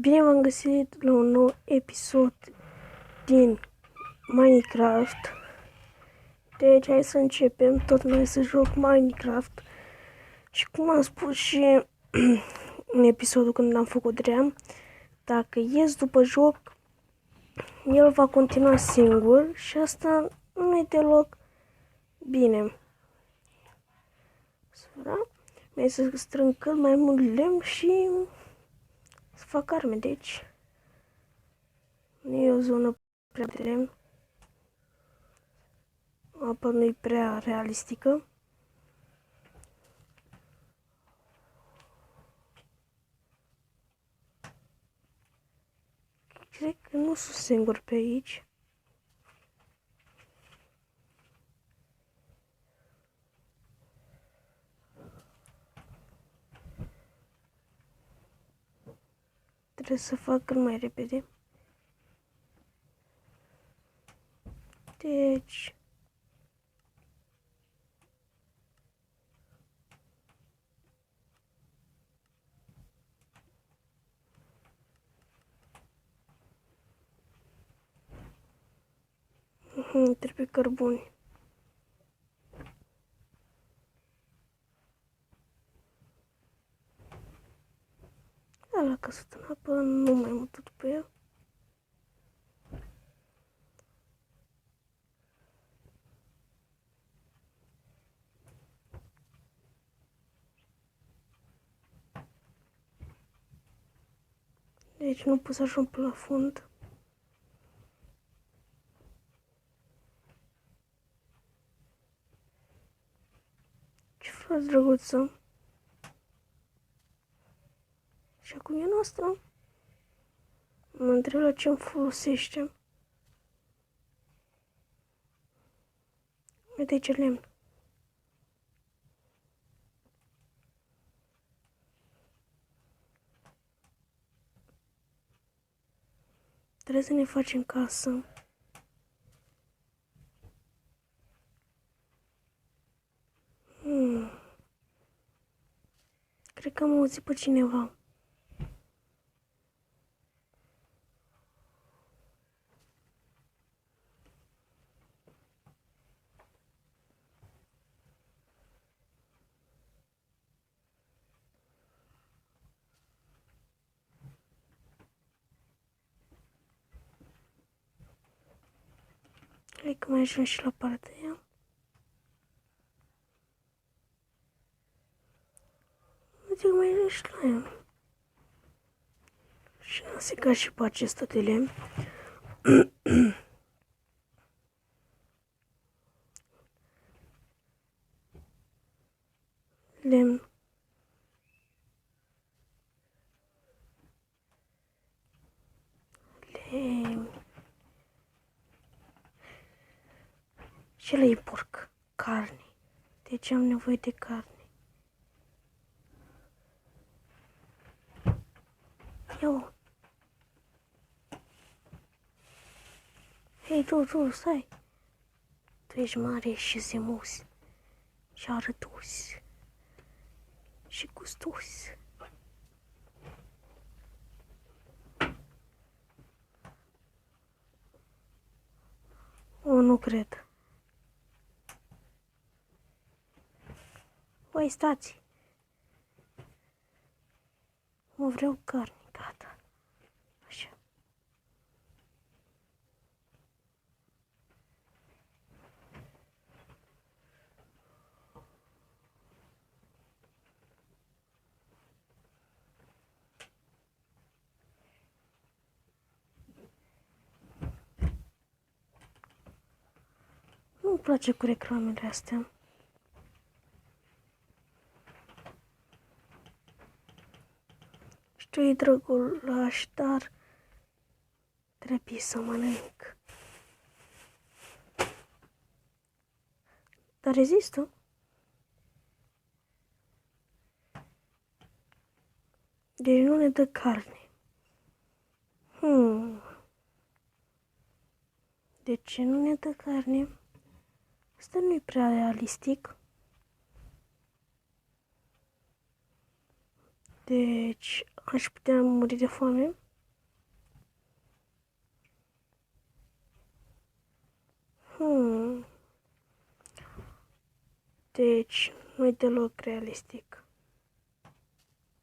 Bine v-am găsit la un nou episod din Minecraft. Deci hai să începem, tot mai să joc Minecraft. Și cum am spus și în episodul când am făcut rea, dacă ies după joc, el va continua singur și asta nu e deloc bine. Mai să strâng cât mai mult lemn și să fac arme, deci nu e o zonă prea de lemn. Apa nu e prea realistică. Cred că nu sunt singur pe aici. Trebuie să fac cât mai repede. Deci... trebuie cărbuni. Ăla a căzut în apă, nu mai am tot pe el. Deci nu pot să ajung până la fund. Ce frumos drăguță. Și acum e noastră. Mă întreb la ce îmi folosește. Uite aici lemn. Trebuie să ne facem casă. Cred că am auzit pe cineva. Hai că mai ajung și la partea aia. Uite că mai ajung și la ea. Și n-am secat și pe acesta de lemn. Lemn. Lemn. Și ăla e porc. Carne. Deci am nevoie de carne. Ia-o. Hei, tu, stai. Tu ești mare și zemos. Și arătos. Și gustos. O, nu cred. Băi, stați. Mă vreau carne, gata. Așa. Nu-mi place cu reclamele astea. Știu-i drăgulaș, dar trebuie să mănânc. Dar rezistă. Deci nu ne dă carne. De ce nu ne dă carne? Asta nu e prea realistic. Deci aș putea muri de foame. Deci, nu-i deloc realistic.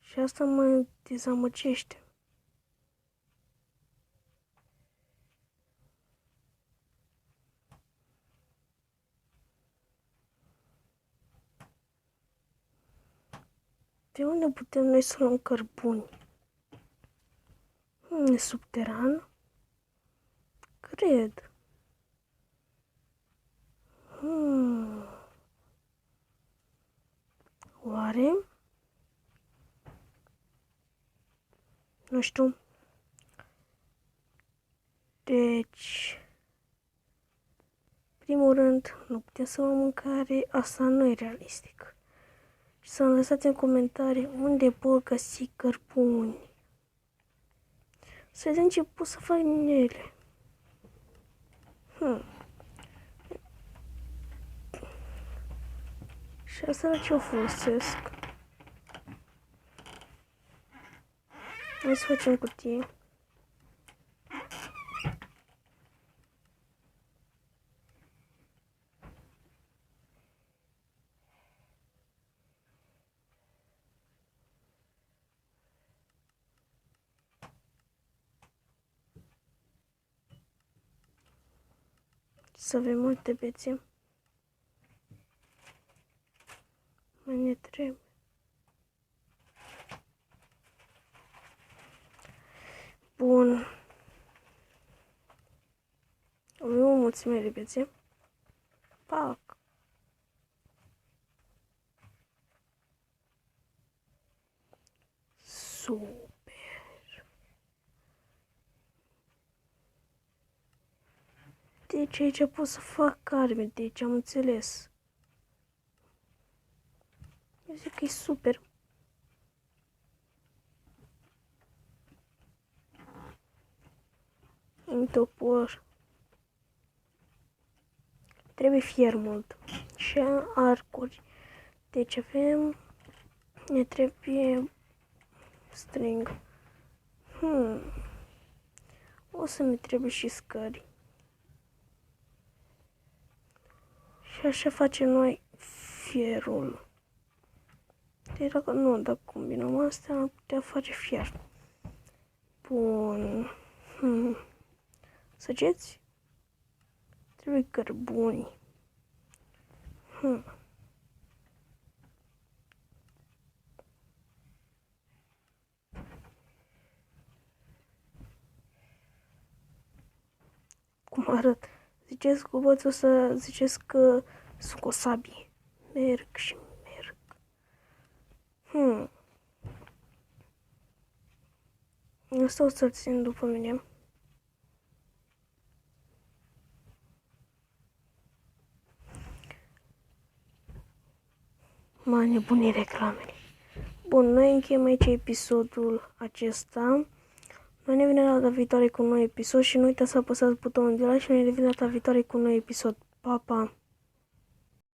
Și asta mă dezamăgește. De unde putem noi să luăm cărbuni? Subteran? Cred. Oare? Nu știu. Deci, primul rând, nu putem să luăm mâncare, asta nu e realistic. Și să-mi lăsați în comentarii unde pot găsi cărbuni. Să vedem ce pot să fac din ele. Și asta la ce o folosesc? Hai să facem cutie. Să avem multe bețe. Mai ne trebuie. Bun. Avem o mulțime de bețe. Pac. Super. Deci aici pot să fac carne, deci am înțeles. Eu zic că e super. Un topor. Trebuie fier mult. Și arcuri. Deci avem... Ne trebuie... string. O să ne trebuie și scări. Și așa facem noi fierul. Deci dacă combinăm astea, am putea face fier. Bun. Săgeți? Trebuie cărbuni. Cum arăt? Ziceți cu bățul să ziceți că sunt cu o sabie. Merg și merg. Asta o să-l țin după mine. Mai nebunii reclamele. Bun, noi încheiem aici episodul acesta. Noi ne vedem data viitoare cu un nou episod și nu uitați să apăsați butonul de like și ne revedem data viitoare cu un nou episod. Pa, pa!